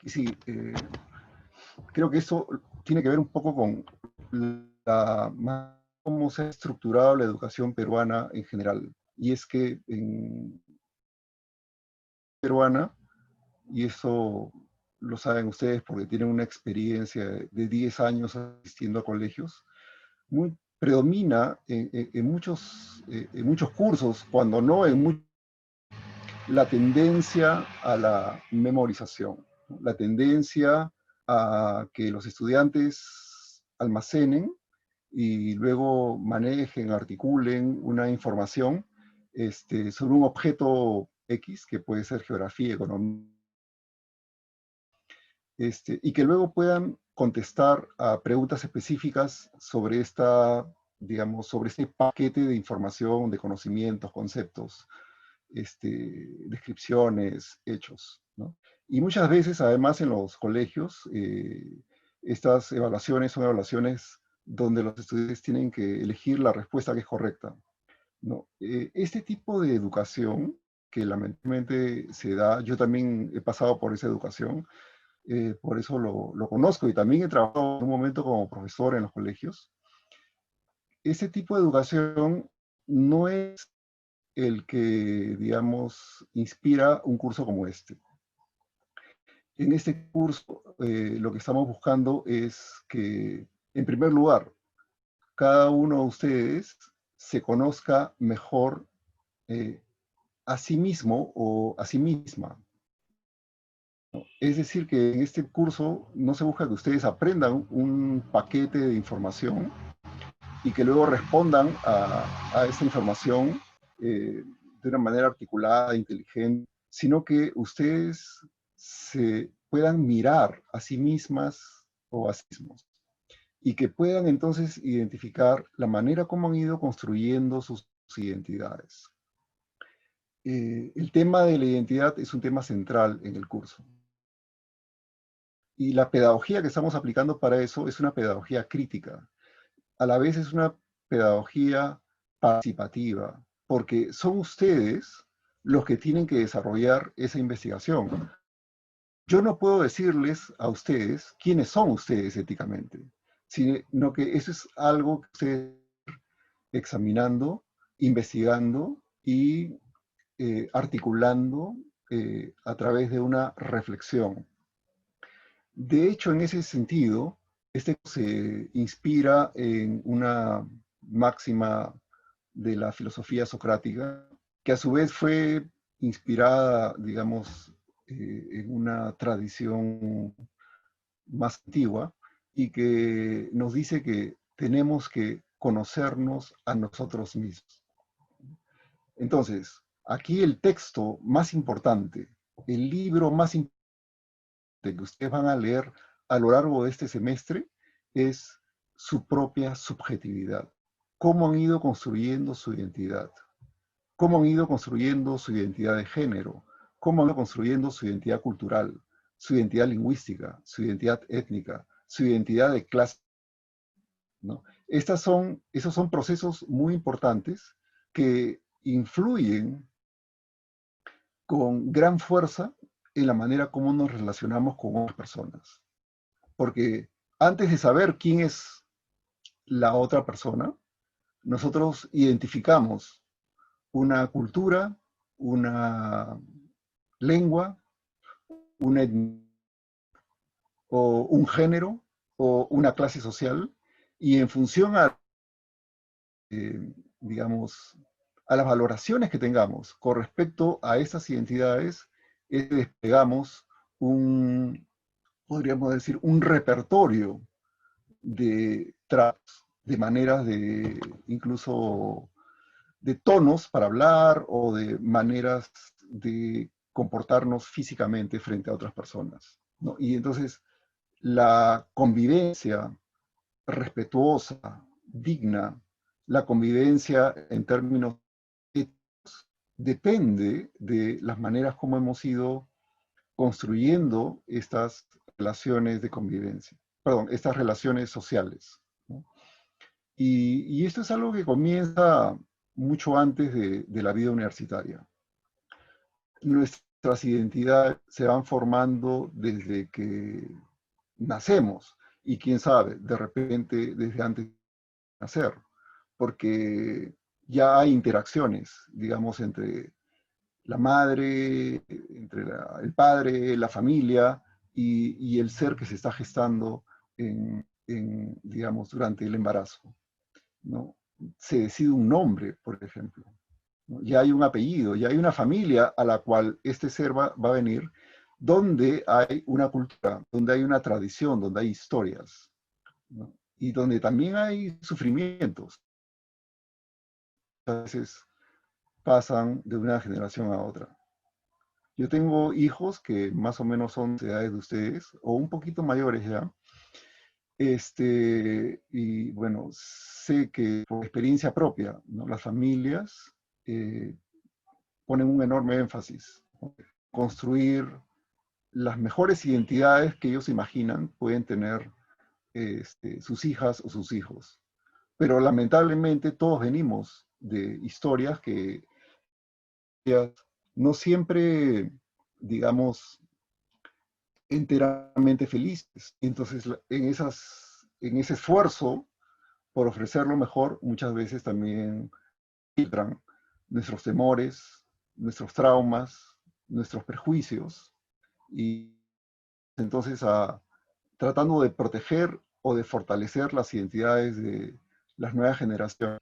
Sí, creo que eso tiene que ver un poco con cómo se ha estructurado la educación peruana en general. Y es que en peruana, y eso lo saben ustedes porque tienen una experiencia de 10 años asistiendo a colegios, predomina en muchos cursos, cuando no la tendencia a la memorización, ¿no? La tendencia a que los estudiantes almacenen y luego manejen, articulen una información sobre un objeto X, que puede ser geografía, economía, y que luego puedan contestar a preguntas específicas sobre digamos, sobre este paquete de información, de conocimientos, conceptos, descripciones, hechos, ¿no? Y muchas veces, además, en los colegios, estas evaluaciones son evaluaciones donde los estudiantes tienen que elegir la respuesta que es correcta, ¿no? Este tipo de educación, que lamentablemente se da, yo también he pasado por esa educación, por eso lo conozco, y también he trabajado en un momento como profesor en los colegios. Ese tipo de educación no es el que, digamos, inspira un curso como este. En este curso, lo que estamos buscando es que, en primer lugar, cada uno de ustedes se conozca mejor eh, a sí mismo o a sí misma. Es decir, que en este curso no se busca que ustedes aprendan un paquete de información y que luego respondan a esa información de una manera articulada, inteligente, sino que ustedes se puedan mirar a sí mismas o a sí mismos y que puedan entonces identificar la manera como han ido construyendo sus identidades. El tema de la identidad es un tema central en el curso. Y la pedagogía que estamos aplicando para eso es una pedagogía crítica. A la vez es una pedagogía participativa, porque son ustedes los que tienen que desarrollar esa investigación. Yo no puedo decirles a ustedes quiénes son ustedes éticamente, sino que eso es algo que ustedes examinando, investigando y articulando a través de una reflexión. De hecho, en ese sentido, este se inspira en una máxima de la filosofía socrática, que a su vez fue inspirada, digamos, en una tradición más antigua y que nos dice que tenemos que conocernos a nosotros mismos. Entonces, aquí el texto más importante, el libro más importante que ustedes van a leer a lo largo de este semestre es su propia subjetividad. Cómo han ido construyendo su identidad. Cómo han ido construyendo su identidad de género. Cómo han ido construyendo su identidad cultural, su identidad lingüística, su identidad étnica, su identidad de clase, ¿no? Esos son procesos muy importantes que influyen con gran fuerza en la manera como nos relacionamos con otras personas. Porque antes de saber quién es la otra persona, nosotros identificamos una cultura, una lengua, una etnia, o un género, o una clase social, y en función digamos, a las valoraciones que tengamos con respecto a esas identidades, desplegamos podríamos decir, un repertorio de tratos, de maneras de, incluso de tonos para hablar o de maneras de comportarnos físicamente frente a otras personas, ¿no? Y entonces la convivencia respetuosa, digna, la convivencia en términos éticos, depende de las maneras como hemos ido construyendo estas relaciones de convivencia, perdón, estas relaciones sociales, ¿no? Y esto es algo que comienza mucho antes de la vida universitaria. Nuestra nuestras identidades se van formando desde que nacemos, y quién sabe, de repente desde antes de nacer, porque ya hay interacciones, digamos, entre la madre, entre el padre, la familia y el ser que se está gestando digamos, durante el embarazo, ¿no? Se decide un nombre, por ejemplo, ¿no? Ya hay un apellido, ya hay una familia a la cual este ser va a venir, donde hay una cultura, donde hay una tradición, donde hay historias, ¿no? Y donde también hay sufrimientos. A veces pasan de una generación a otra. Yo tengo hijos que más o menos son de edades de ustedes, o un poquito mayores ya. Y bueno, sé que por experiencia propia, ¿no? Las familias eh, ponen un enorme énfasis, ¿no? Construir las mejores identidades que ellos imaginan pueden tener sus hijas o sus hijos. Pero lamentablemente todos venimos de historias que no siempre, digamos, enteramente felices. Entonces, en ese esfuerzo por ofrecer lo mejor, muchas veces también filtran nuestros temores, nuestros traumas, nuestros prejuicios, y entonces tratando de proteger o de fortalecer las identidades de las nuevas generaciones,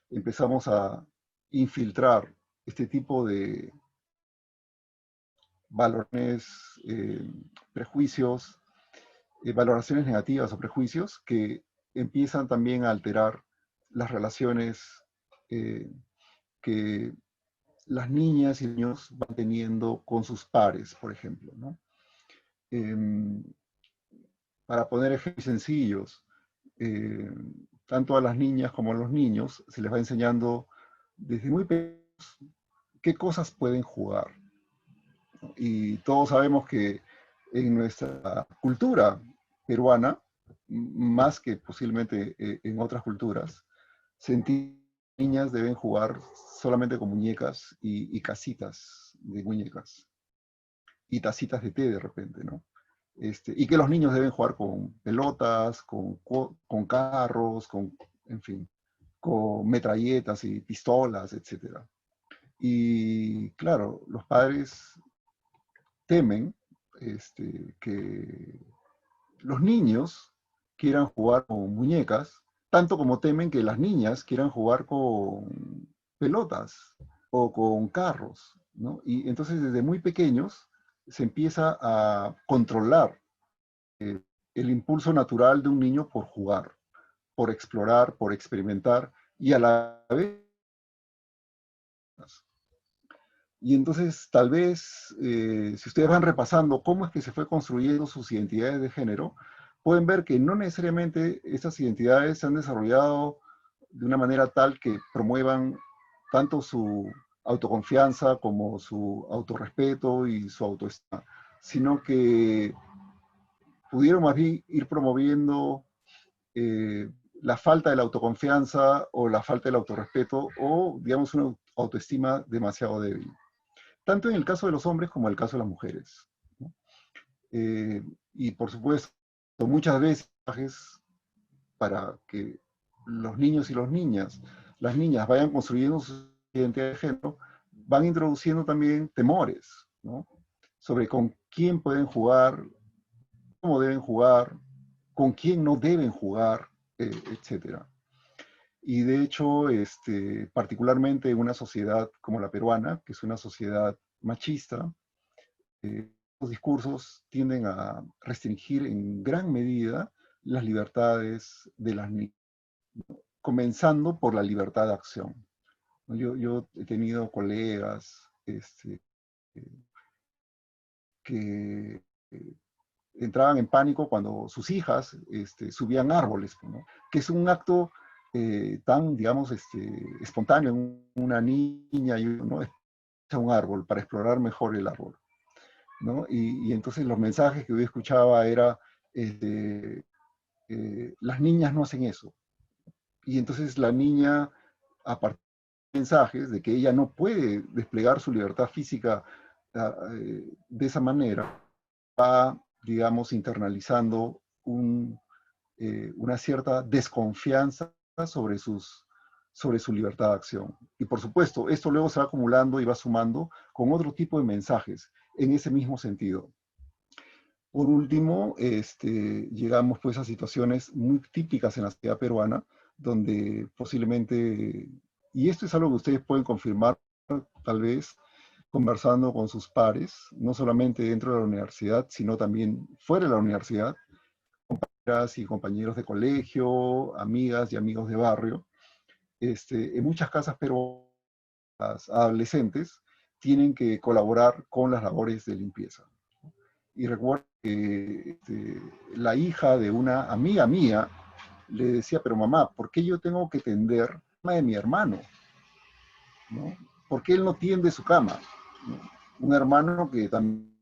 empezamos a infiltrar este tipo de valores, prejuicios, valoraciones negativas o prejuicios que empiezan también a alterar las relaciones eh, que las niñas y niños van teniendo con sus pares, por ejemplo, ¿no? Eh, para poner ejemplos sencillos, eh, tanto a las niñas como a los niños se les va enseñando desde muy pequeños qué cosas pueden jugar. Y todos sabemos que en nuestra cultura peruana, más que posiblemente en otras culturas, niñas deben jugar solamente con muñecas y casitas de muñecas y tacitas de té de repente, ¿no? Y que los niños deben jugar con pelotas, con carros, en fin, con metralletas y pistolas, etcétera. Y claro, los padres temen que los niños quieran jugar con muñecas, tanto como temen que las niñas quieran jugar con pelotas o con carros, ¿no? Y entonces desde muy pequeños se empieza a controlar el impulso natural de un niño por jugar, por explorar, por experimentar, y a la vez. Y entonces, tal vez, si ustedes van repasando cómo es que se fue construyendo sus identidades de género, pueden ver que no necesariamente estas identidades se han desarrollado de una manera tal que promuevan tanto su autoconfianza como su autorrespeto y su autoestima, sino que pudieron más bien ir promoviendo eh, la falta de la autoconfianza o la falta del autorrespeto o, digamos, una autoestima demasiado débil, tanto en el caso de los hombres como en el caso de las mujeres, ¿no? Y por supuesto, muchas veces para que los niños y las niñas vayan construyendo su identidad de género, van introduciendo también temores, ¿no? Sobre con quién pueden jugar, cómo deben jugar, con quién no deben jugar, etcétera. Y de hecho, particularmente en una sociedad como la peruana, que es una sociedad machista, los discursos tienden a restringir en gran medida las libertades de las niñas, comenzando por la libertad de acción. Yo he tenido colegas que entraban en pánico cuando sus hijas subían árboles, ¿no? Que es un acto tan, digamos, espontáneo. Una niña y uno, ¿no? Un árbol para explorar mejor el árbol, ¿no? Y entonces los mensajes que yo escuchaba era, las niñas no hacen eso. Y entonces la niña, a partir de mensajes de que ella no puede desplegar su libertad física de esa manera va, digamos, internalizando una cierta desconfianza sobre, sobre su libertad de acción. Y por supuesto, esto luego se va acumulando y va sumando con otro tipo de mensajes en ese mismo sentido. Por último, llegamos pues a situaciones muy típicas en la sociedad peruana, donde posiblemente, y esto es algo que ustedes pueden confirmar tal vez conversando con sus pares, no solamente dentro de la universidad, sino también fuera de la universidad, compañeras y compañeros de colegio, amigas y amigos de barrio. En muchas casas peruanas, adolescentes tienen que colaborar con las labores de limpieza. Y recuerdo que la hija de una amiga mía le decía, pero mamá, ¿por qué yo tengo que tender la cama de mi hermano? ¿No? ¿Por qué él no tiende su cama? ¿No? Un hermano que también...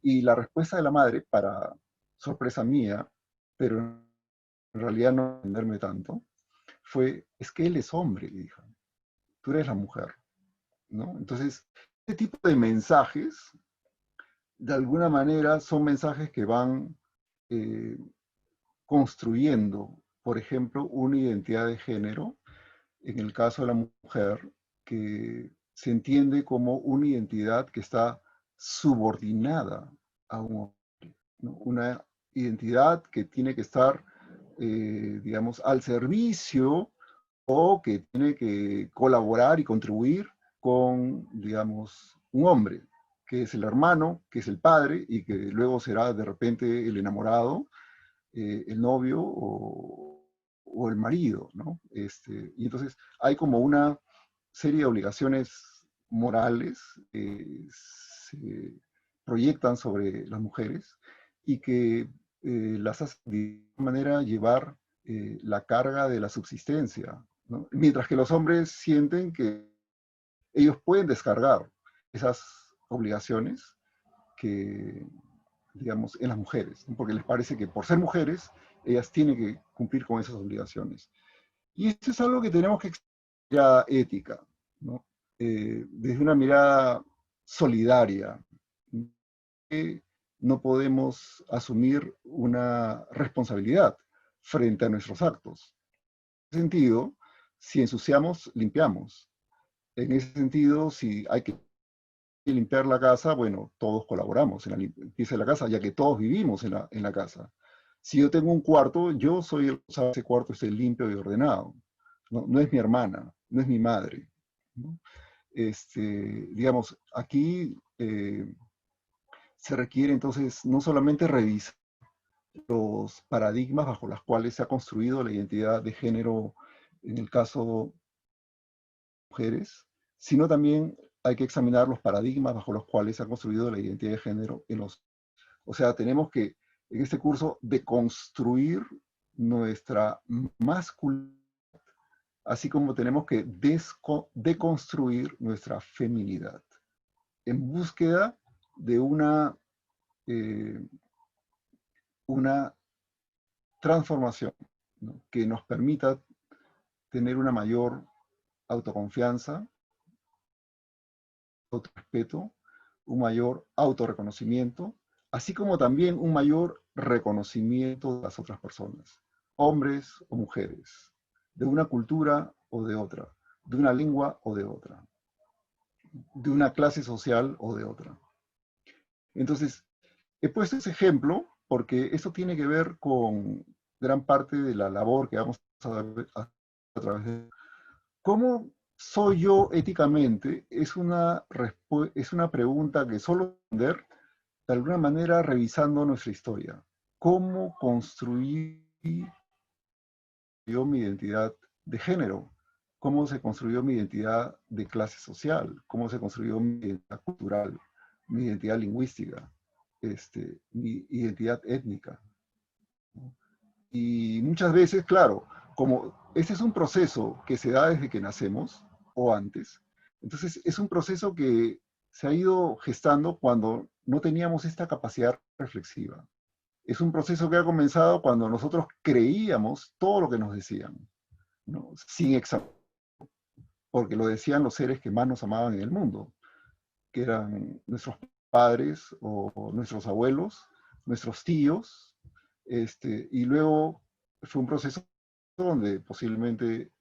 Y la respuesta de la madre, para sorpresa mía, pero en realidad no entenderme tanto, fue, es que él es hombre, hija, tú eres la mujer, ¿no? Entonces, este tipo de mensajes, de alguna manera, son mensajes que van eh, construyendo, por ejemplo, una identidad de género, en el caso de la mujer, que se entiende como una identidad que está subordinada a un hombre, ¿no? Una identidad que tiene que estar, digamos, al servicio o que tiene que colaborar y contribuir con, digamos, un hombre, que es el hermano, que es el padre y que luego será de repente el enamorado, el novio o el marido, ¿no? Y entonces hay como una serie de obligaciones morales se proyectan sobre las mujeres y que las hacen de alguna manera llevar la carga de la subsistencia, ¿no? Mientras que los hombres sienten que ellos pueden descargar esas obligaciones que, digamos, en las mujeres, ¿no? Porque les parece que por ser mujeres, ellas tienen que cumplir con esas obligaciones. Y esto es algo que tenemos que examinar ética, ¿no? Desde una mirada solidaria, que no podemos asumir una responsabilidad frente a nuestros actos. En ese sentido, si ensuciamos, limpiamos. En ese sentido, si hay que limpiar la casa, bueno, todos colaboramos en la limpieza de la casa, ya que todos vivimos en la casa. Si yo tengo un cuarto, yo soy el que sabe que ese cuarto esté limpio y ordenado. No, no es mi hermana, no es mi madre, ¿no? Digamos, aquí se requiere entonces no solamente revisar los paradigmas bajo los cuales se ha construido la identidad de género en el caso mujeres, sino también hay que examinar los paradigmas bajo los cuales se ha construido la identidad de género en los... O sea, tenemos que, en este curso, deconstruir nuestra masculinidad, así como tenemos que deconstruir nuestra feminidad, en búsqueda de eh, una transformación, ¿no? Que nos permita tener una mayor autoconfianza, autorrespeto, un mayor autorreconocimiento, así como también un mayor reconocimiento de las otras personas, hombres o mujeres, de una cultura o de otra, de una lengua o de otra, de una clase social o de otra. Entonces, he puesto ese ejemplo porque esto tiene que ver con gran parte de la labor que vamos a través de... ¿Cómo soy yo éticamente? Es una pregunta que solo responder de alguna manera revisando nuestra historia. ¿Cómo construí yo mi identidad de género? ¿Cómo se construyó mi identidad de clase social? ¿Cómo se construyó mi identidad cultural? Mi identidad lingüística? Mi identidad étnica. Y muchas veces, claro, como ese es un proceso que se da desde que nacemos o antes, entonces es un proceso que se ha ido gestando cuando no teníamos esta capacidad reflexiva. Es un proceso que ha comenzado cuando nosotros creíamos todo lo que nos decían, ¿no? Sin examen, porque lo decían los seres que más nos amaban en el mundo. que eran nuestros padres o nuestros abuelos, nuestros tíos, y luego fue un proceso donde posiblemente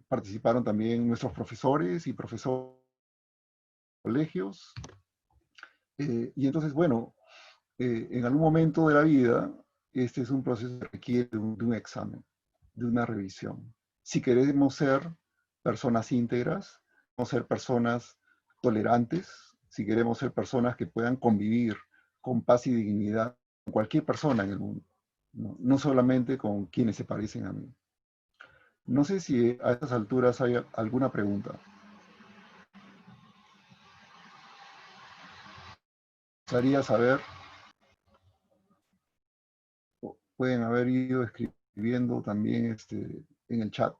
participaron también nuestros profesores y profesores de colegios. Y entonces, bueno, en algún momento de la vida, este es un proceso que requiere de un examen, de una revisión. Si queremos ser personas íntegras, queremos ser personas tolerantes, si queremos ser personas que puedan convivir con paz y dignidad con cualquier persona en el mundo, no, no solamente con quienes se parecen a mí. No sé si a estas alturas hay alguna pregunta. Me gustaría saber, pueden haber ido escribiendo también en el chat.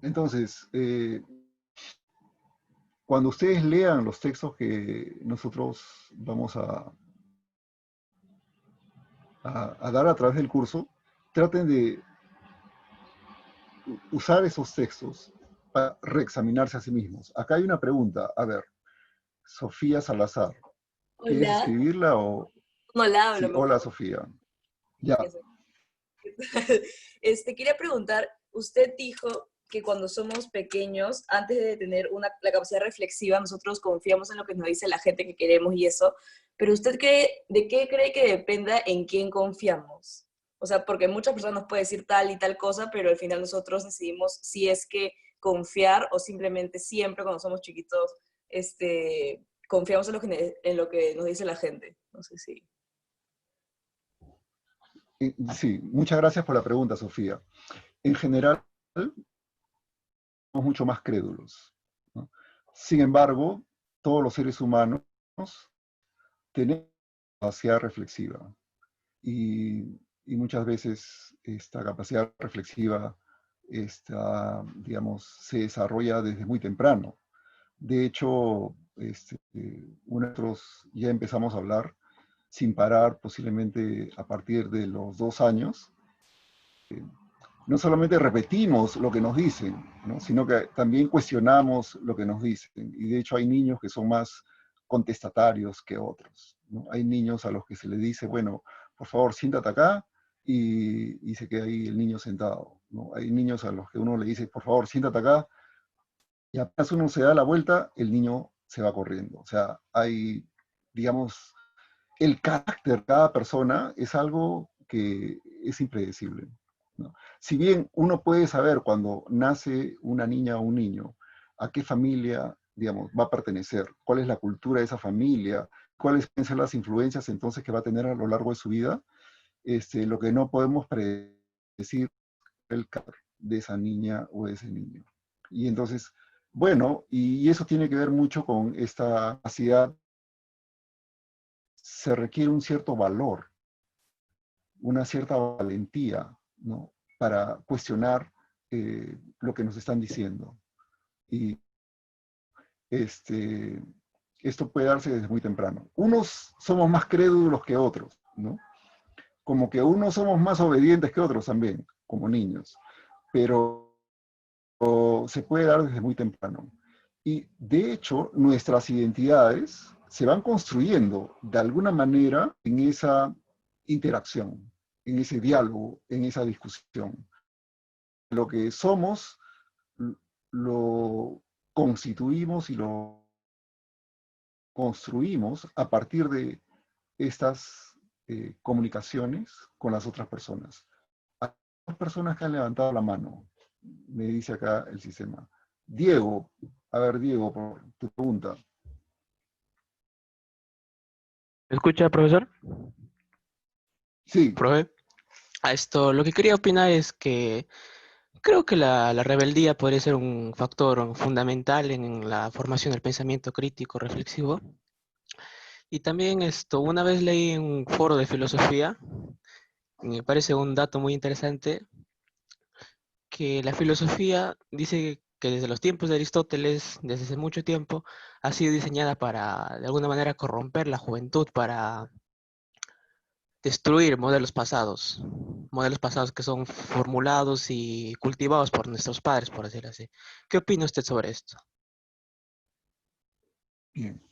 Entonces, cuando ustedes lean los textos que nosotros vamos a dar a través del curso, traten de usar esos textos para reexaminarse a sí mismos. Acá hay una pregunta, a ver, Sofía Salazar, ¿quieres Hola. escribirla o...? No la hablo Sí, hola mejor. Sofía. Ya, Quería preguntar, usted dijo que cuando somos pequeños, antes de tener la capacidad reflexiva, nosotros confiamos en lo que nos dice la gente que queremos y eso, pero ¿usted de qué cree que dependa en quién confiamos? O sea, porque muchas personas nos pueden decir tal y tal cosa, pero al final nosotros decidimos si es que confiar o simplemente siempre cuando somos chiquitos, confiamos en lo que nos dice la gente. No sé si... sí, muchas gracias por la pregunta, Sofía. En general, somos mucho más crédulos, ¿no? Sin embargo, todos los seres humanos tenemos capacidad reflexiva y muchas veces esta capacidad reflexiva digamos, se desarrolla desde muy temprano. De hecho, nosotros ya empezamos a hablar sin parar, posiblemente a partir de los 2 años. No solamente repetimos lo que nos dicen, ¿no? Sino que también cuestionamos lo que nos dicen. Y de hecho hay niños que son más contestatarios que otros, ¿no? Hay niños a los que se les dice, bueno, por favor, siéntate acá y se queda ahí el niño sentado, ¿no? Hay niños a los que uno le dice, por favor, siéntate acá y apenas uno se da la vuelta, el niño se va corriendo. O sea, hay, digamos, el carácter de cada persona es algo que es impredecible, ¿no? Si bien uno puede saber cuando nace una niña o un niño a qué familia, digamos, va a pertenecer, cuál es la cultura de esa familia, cuáles pueden ser las influencias entonces que va a tener a lo largo de su vida, lo que no podemos predecir el carácter de esa niña o de ese niño. Y entonces, bueno, y eso tiene que ver mucho con esta capacidad, se requiere un cierto valor, una cierta valentía, ¿no? Para cuestionar lo que nos están diciendo. Y esto puede darse desde muy temprano. Unos somos más crédulos que otros, ¿no? Como que unos somos más obedientes que otros también, como niños. Pero se puede dar desde muy temprano. Y de hecho, nuestras identidades se van construyendo de alguna manera en esa interacción, en ese diálogo, en esa discusión. Lo que somos lo constituimos y lo construimos a partir de estas comunicaciones con las otras personas. Hay dos personas que han levantado la mano, me dice acá el sistema. Diego, a ver Diego, por tu pregunta. ¿Me escucha, profesor? Sí, Profe, a esto lo que quería opinar es que creo que la rebeldía podría ser un factor fundamental en la formación del pensamiento crítico reflexivo. Y también una vez leí en un foro de filosofía, me parece un dato muy interesante, que la filosofía dice que desde los tiempos de Aristóteles, desde hace mucho tiempo, ha sido diseñada para, de alguna manera, corromper la juventud, para destruir modelos pasados que son formulados y cultivados por nuestros padres, por decirlo así. ¿Qué opina usted sobre esto? Bien.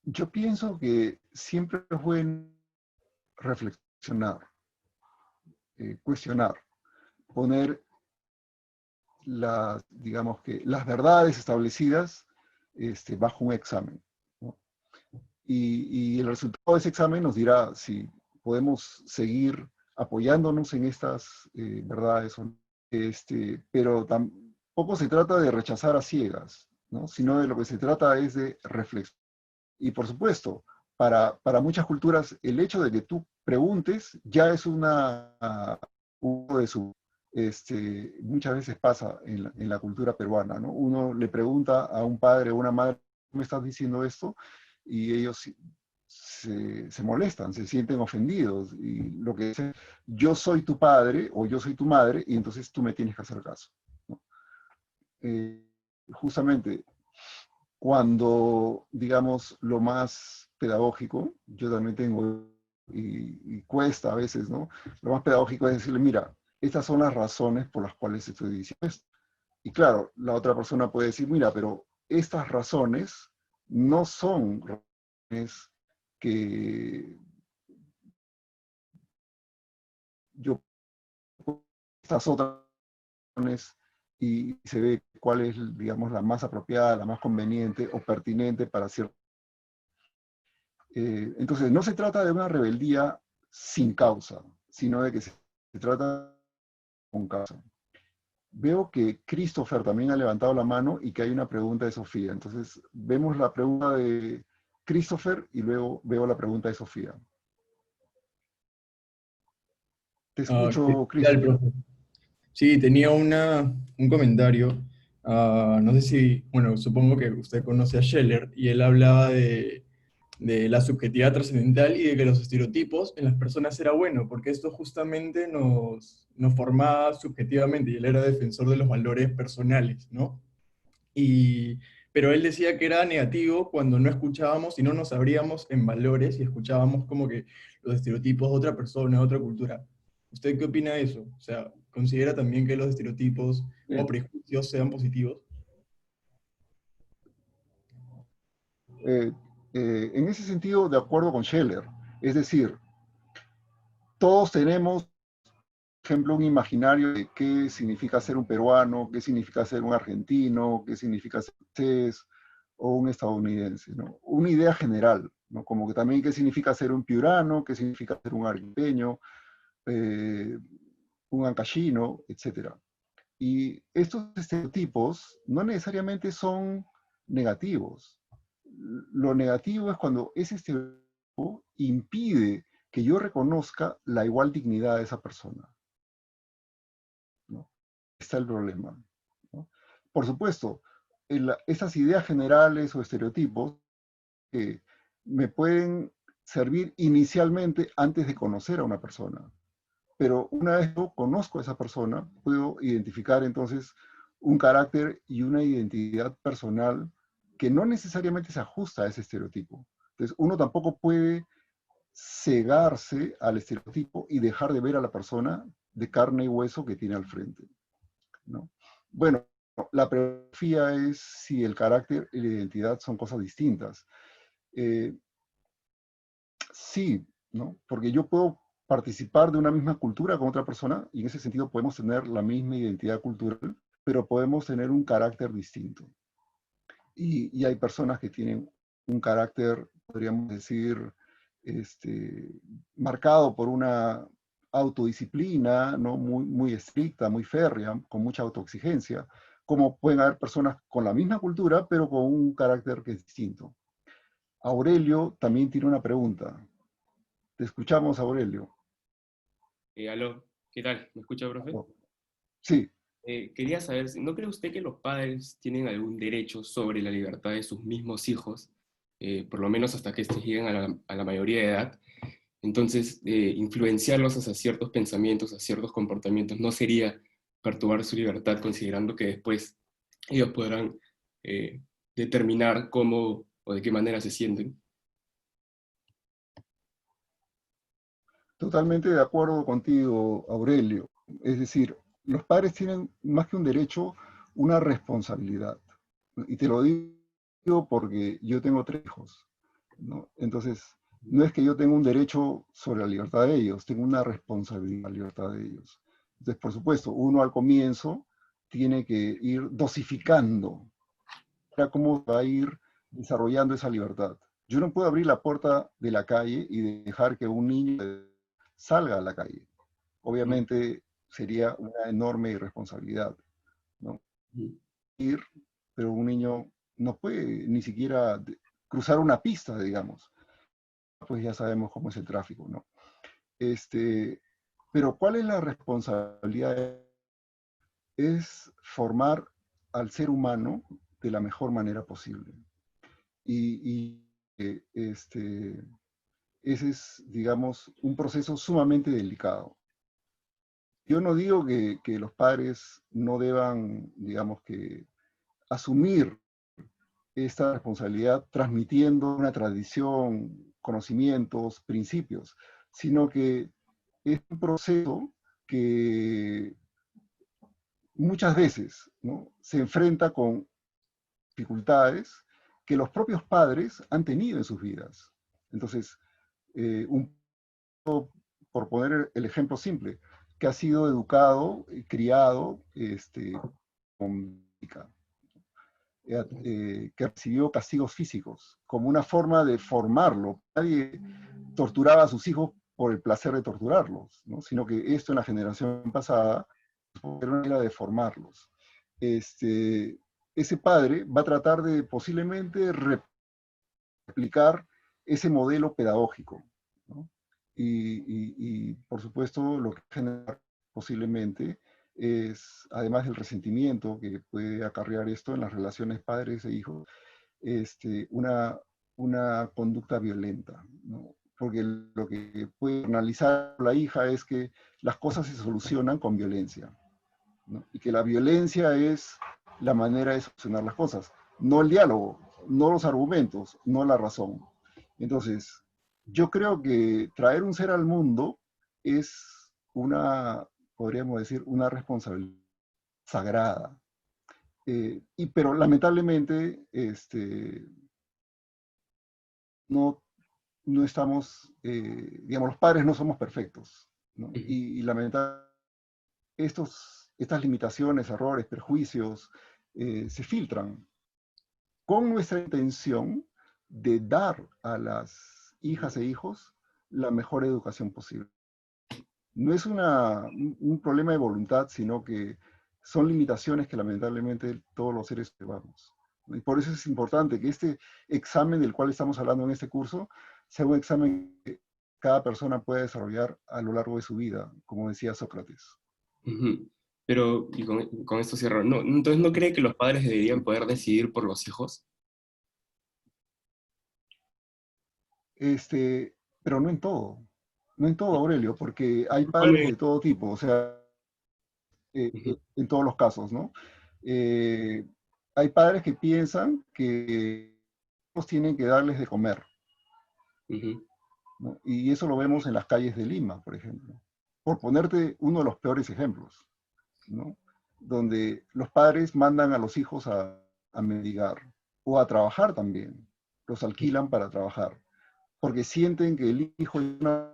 Yo pienso que siempre es bueno reflexionar, cuestionar, poner digamos que las verdades establecidas bajo un examen, ¿no? Y el resultado de ese examen nos dirá si podemos seguir apoyándonos en estas verdades o no. Pero tampoco se trata de rechazar a ciegas, ¿no? Sino de lo que se trata es de reflexionar. Y por supuesto, para muchas culturas, el hecho de que tú preguntes ya es uno de su, muchas veces pasa en la cultura peruana, ¿no? Uno le pregunta a un padre o una madre, ¿me estás diciendo esto? Y ellos se molestan, se sienten ofendidos. Y lo que dicen, yo soy tu padre o yo soy tu madre, y entonces tú me tienes que hacer caso, ¿no? Justamente cuando, digamos, lo más pedagógico, yo también tengo, y cuesta a veces, ¿no? Lo más pedagógico es decirle, mira, estas son las razones por las cuales estoy diciendo esto. Y claro, la otra persona puede decir, mira, pero estas razones no son razones que yo, estas otras razones, y se ve cuál es, digamos, la más apropiada, la más conveniente o pertinente para cierto. Entonces, no se trata de una rebeldía sin causa, sino de que se trata con causa. Veo que Christopher también ha levantado la mano y que hay una pregunta de Sofía. Entonces, vemos la pregunta de Christopher y luego veo la pregunta de Sofía. Te ¿Qué escucho, tal, Christopher. profe? Sí, tenía un comentario. No sé si, bueno, supongo que usted conoce a Scheller y él hablaba de la subjetividad trascendental y de que los estereotipos en las personas era bueno, porque esto justamente nos formaba subjetivamente y él era defensor de los valores personales, ¿no? Y, pero él decía que era negativo cuando no escuchábamos y no nos abríamos en valores y escuchábamos como que los estereotipos de otra persona, de otra cultura. ¿Usted qué opina de eso? O sea, ¿considera también que los estereotipos o Bien. prejuicios sean positivos? Eh, en ese sentido, de acuerdo con Scheller, es decir, todos tenemos, por ejemplo, un imaginario de qué significa ser un peruano, qué significa ser un argentino, qué significa ser francés o un estadounidense, ¿no? Una idea general, ¿no? Como que también qué significa ser un piurano, qué significa ser un arequipeño, eh, un ancashino, etc. Y estos estereotipos no necesariamente son negativos. Lo negativo es cuando ese estereotipo impide que yo reconozca la igual dignidad de esa persona, ¿no? Está el problema, ¿no? Por supuesto, esas ideas generales o estereotipos que me pueden servir inicialmente antes de conocer a una persona, pero una vez yo conozco a esa persona, puedo identificar entonces un carácter y una identidad personal que no necesariamente se ajusta a ese estereotipo. Entonces, uno tampoco puede cegarse al estereotipo y dejar de ver a la persona de carne y hueso que tiene al frente, ¿no? Bueno, la preferencia es si el carácter y la identidad son cosas distintas. Eh, sí, ¿no? Porque yo puedo participar de una misma cultura con otra persona y en ese sentido podemos tener la misma identidad cultural, pero podemos tener un carácter distinto. Y hay personas que tienen un carácter, podríamos decir, este, marcado por una autodisciplina, ¿no? Muy estricta, muy férrea, con mucha autoexigencia, como pueden haber personas con la misma cultura, pero con un carácter que es distinto. Aurelio también tiene una pregunta. Te escuchamos, Aurelio. Aló, ¿qué tal? ¿Me escucha, profe? Oh, sí, Quería saber, ¿no cree usted que los padres tienen algún derecho sobre la libertad de sus mismos hijos, por lo menos hasta que estos lleguen a la mayoría de edad? Entonces, influenciarlos hacia ciertos pensamientos, a ciertos comportamientos, no sería perturbar su libertad, considerando que después ellos podrán determinar cómo o de qué manera se sienten. totalmente de acuerdo contigo, Aurelio. Es decir, los padres tienen más que un derecho, una responsabilidad. Y te lo digo porque yo tengo 3 hijos, ¿no? Entonces, no es que yo tenga un derecho sobre la libertad de ellos, tengo una responsabilidad sobre la libertad de ellos. Entonces, por supuesto, uno al comienzo tiene que ir dosificando para cómo va a ir desarrollando esa libertad. Yo no puedo abrir la puerta de la calle y dejar que un niño salga a la calle. Obviamente sería una enorme irresponsabilidad, ¿no? Ir, pero un niño no puede ni siquiera cruzar una pista, digamos. Pues ya sabemos cómo es el tráfico, ¿no? Pero ¿cuál es la responsabilidad? Es formar al ser humano de la mejor manera posible. Ese es, digamos, un proceso sumamente delicado. Yo no digo que los padres no deban, digamos, que asumir esta responsabilidad transmitiendo una tradición, conocimientos, principios, sino que es un proceso que muchas veces, ¿no?, se enfrenta con dificultades que los propios padres han tenido en sus vidas. Entonces, por poner el ejemplo simple, que ha sido educado, criado con que recibió castigos físicos, como una forma de formarlo. Nadie torturaba a sus hijos por el placer de torturarlos, ¿no?, sino que esto en la generación pasada era una manera de formarlos. Ese padre va a tratar de posiblemente replicar ese modelo pedagógico, ¿no? Y, por supuesto, lo que genera posiblemente es, además del resentimiento que puede acarrear esto en las relaciones padres e hijos, una conducta violenta, ¿no? Porque lo que puede analizar la hija es que las cosas se solucionan con violencia, ¿no? Y que la violencia es la manera de solucionar las cosas, no el diálogo, no los argumentos, no la razón. Entonces, yo creo que traer un ser al mundo es podríamos decir, una responsabilidad sagrada. Pero lamentablemente, no estamos, digamos, los padres no somos perfectos, ¿no? Y lamentablemente estas limitaciones, errores, perjuicios, se filtran con nuestra intención de dar a las hijas e hijos la mejor educación posible. No es un problema de voluntad, sino que son limitaciones que lamentablemente todos los seres llevamos. Y por eso es importante que este examen del cual estamos hablando en este curso sea un examen que cada persona pueda desarrollar a lo largo de su vida, como decía Sócrates. Pero, y con esto cierro, ¿no, entonces no cree que los padres deberían poder decidir por los hijos? Pero no en todo, Aurelio, porque hay padres de todo tipo, o sea, en todos los casos, ¿no? Hay padres que piensan que los tienen que darles de comer, ¿no? Y eso lo vemos en las calles de Lima, por ejemplo. Por ponerte uno de los peores ejemplos, ¿no? Donde los padres mandan a los hijos a mendigar o a trabajar también. Los alquilan para trabajar, porque sienten que el hijo es una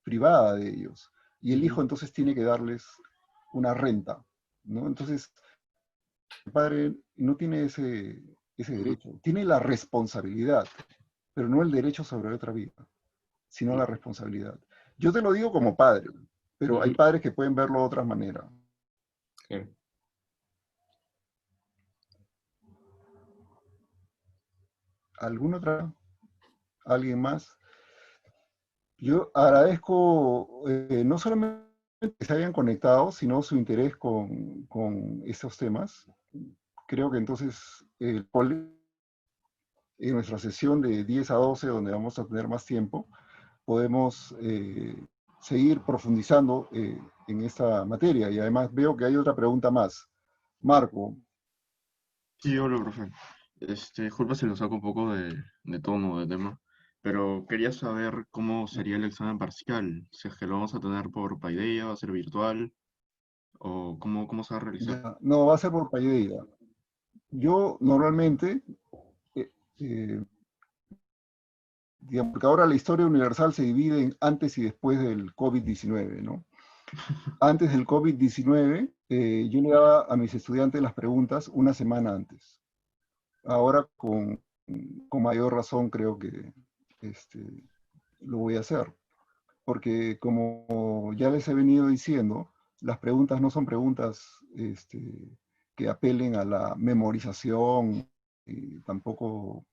privada de ellos. Y el hijo entonces tiene que darles una renta, ¿no? Entonces, el padre no tiene ese derecho. Tiene la responsabilidad, pero no el derecho sobre otra vida, sino la responsabilidad. Yo te lo digo como padre, pero hay padres que pueden verlo de otra manera. Okay. ¿Alguna otra? ¿Alguien más? Yo agradezco no solamente que se hayan conectado, sino su interés con estos temas. Creo que entonces en nuestra sesión de 10 a 12, donde vamos a tener más tiempo, podemos seguir profundizando en esta materia. Y además veo que hay otra pregunta más. Marco. Sí, hola, profe. Disculpa si lo saco un poco de tono, de tema. pero quería saber cómo sería el examen parcial, si es que lo vamos a tener por Paideia, va a ser virtual, o cómo se va a realizar. Ya, no, va a ser por Paideia. Yo normalmente, eh, eh, digamos, porque ahora la historia universal se divide en antes y después del COVID-19, ¿no? Antes del COVID-19, yo le daba a mis estudiantes las preguntas una semana antes. Ahora con mayor razón creo que este, lo voy a hacer, porque como ya les he venido diciendo, las preguntas no son preguntas que apelen a la memorización y tampoco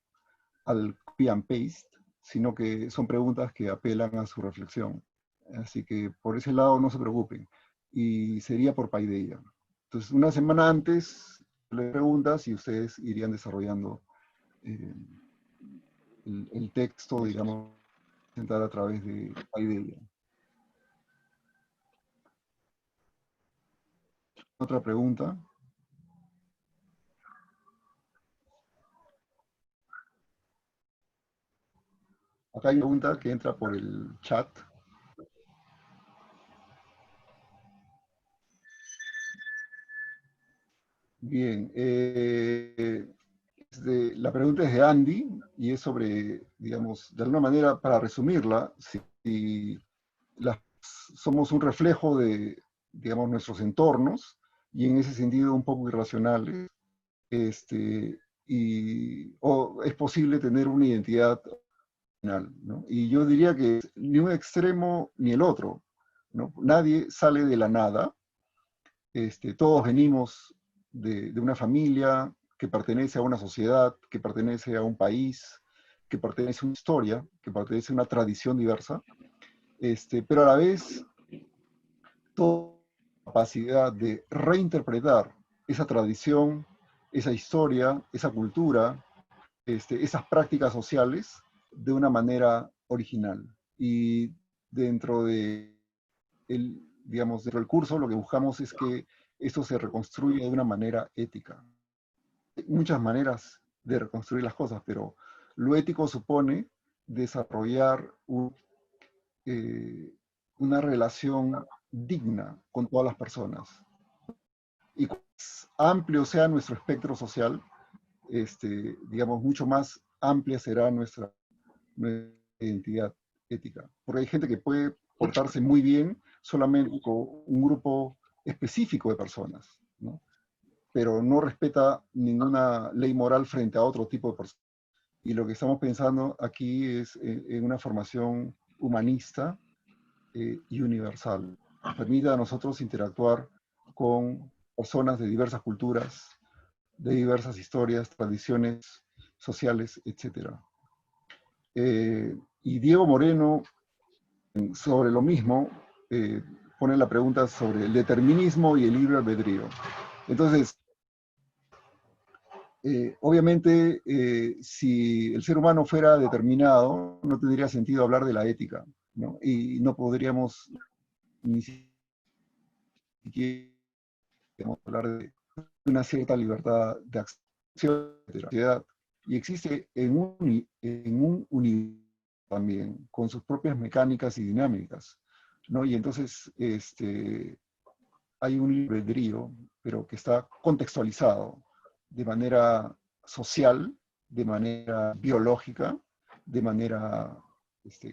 al copy and paste, sino que son preguntas que apelan a su reflexión. Así que por ese lado no se preocupen. Y sería por Paideia. Entonces, una semana antes le preguntas y ustedes irían desarrollando eh, el texto, digamos, presentar a través de Paideia. Otra pregunta. Acá hay una pregunta que entra por el chat. Bien. La pregunta es de Andy y es sobre, digamos, de alguna manera, para resumirla, si somos un reflejo de, digamos, nuestros entornos y en ese sentido un poco irracionales, o es posible tener una identidad original, ¿no? Y yo diría que ni un extremo ni el otro, ¿no? Nadie sale de la nada, todos venimos de una familia que pertenece a una sociedad, que pertenece a un país, que pertenece a una historia, que pertenece a una tradición diversa, pero a la vez toda la capacidad de reinterpretar esa tradición, esa historia, esa cultura, esas prácticas sociales de una manera original. Y dentro de digamos, dentro del curso lo que buscamos es que esto se reconstruya de una manera ética. Hay muchas maneras de reconstruir las cosas, pero lo ético supone desarrollar una relación digna con todas las personas. Y cuanto más amplio sea nuestro espectro social, digamos, mucho más amplia será nuestra identidad ética. Porque hay gente que puede portarse muy bien solamente con un grupo específico de personas, ¿no? Pero no respeta ninguna ley moral frente a otro tipo de personas. Y lo que estamos pensando aquí es en una formación humanista y universal. Nos permite a nosotros interactuar con personas de diversas culturas, de diversas historias, tradiciones sociales, etc. Y Diego Moreno, sobre lo mismo, pone la pregunta sobre el determinismo y el libre albedrío. Entonces, obviamente, si el ser humano fuera determinado, no tendría sentido hablar de la ética, ¿no? Y no podríamos ni siquiera hablar de una cierta libertad de acción, etc. Y existe en un universo también, con sus propias mecánicas y dinámicas, ¿no? Y entonces hay un libre albedrío, pero que está contextualizado de manera social, de manera biológica, de manera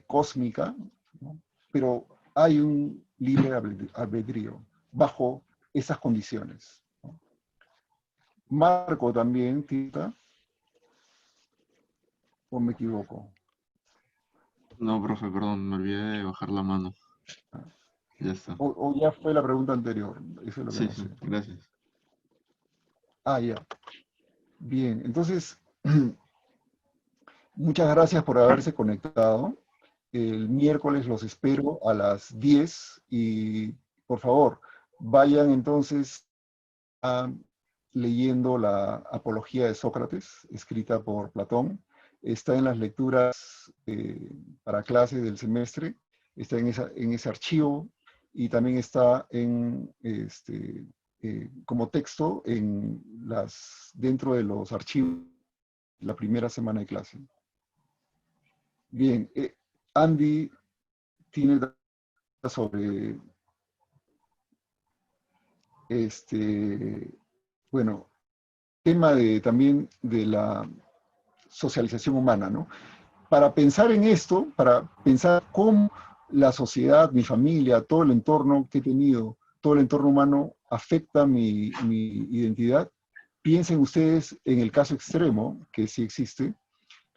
cósmica, ¿no? Pero hay un libre albedrío bajo esas condiciones, ¿no? Marco también, Tita, o me equivoco. No, profe, perdón, me olvidé de bajar la mano. Ya está. O ya fue la pregunta anterior, eso es lo que Sí, no sí, sé. gracias. Ah, ya. Bien, entonces, muchas gracias por haberse conectado. El miércoles los espero a las 10 y por favor, vayan entonces leyendo la Apología de Sócrates, escrita por Platón. Está en las lecturas para clase del semestre, está en ese archivo y también está como texto dentro de los archivos de la primera semana de clase. Bien, Andy tiene sobre bueno, tema también de la socialización humana, ¿no? Para pensar en esto, para pensar cómo la sociedad, mi familia, todo el entorno que he tenido, todo el entorno humano afecta mi identidad, piensen ustedes en el caso extremo, que sí existe,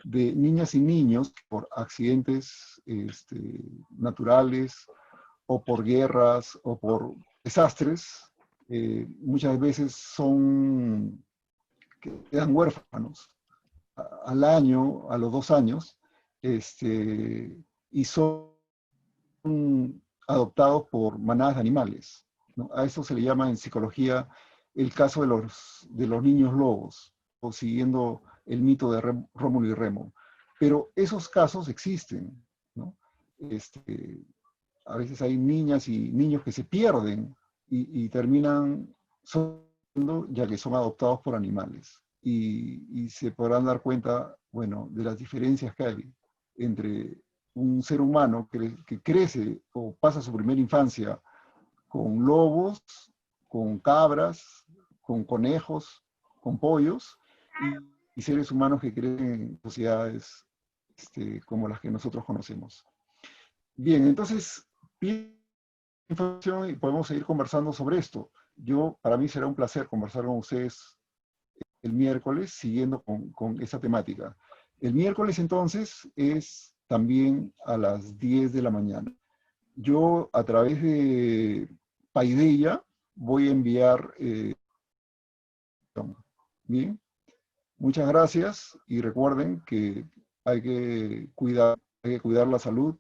de niñas y niños que por accidentes naturales o por guerras o por desastres, muchas veces quedan huérfanos al año, a los 2 años, y son adoptados por manadas de animales, ¿no? A eso se le llama en psicología el caso de los niños lobos, o siguiendo el mito de Rómulo y Remo. Pero esos casos existen, ¿no? A veces hay niñas y niños que se pierden y terminan siendo, ya que son adoptados por animales. Y se podrán dar cuenta, bueno, de las diferencias que hay entre un ser humano que crece o pasa su primera infancia con lobos, con cabras, con conejos, con pollos, y seres humanos que crecen en sociedades como las que nosotros conocemos. Bien, entonces, información y podemos seguir conversando sobre esto. Para mí será un placer conversar con ustedes el miércoles, siguiendo con esa temática. El miércoles entonces es también a las 10 de la mañana. Yo a través de Paideia voy a enviar... bien, muchas gracias y recuerden que hay que cuidar la salud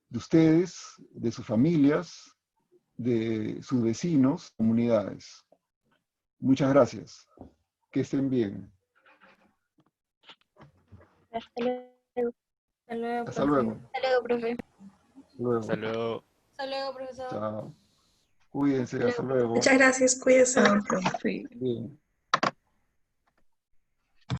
de ustedes, de sus familias, de sus vecinos, comunidades. Muchas gracias. Que estén bien. Hasta luego. Hasta luego, Hasta profe. luego. Hasta luego, profe. Luego. Hasta luego. Hasta luego, profesor. Chao. Cuídense, hasta luego. Muchas gracias, cuídense. Chao, profe. Bien.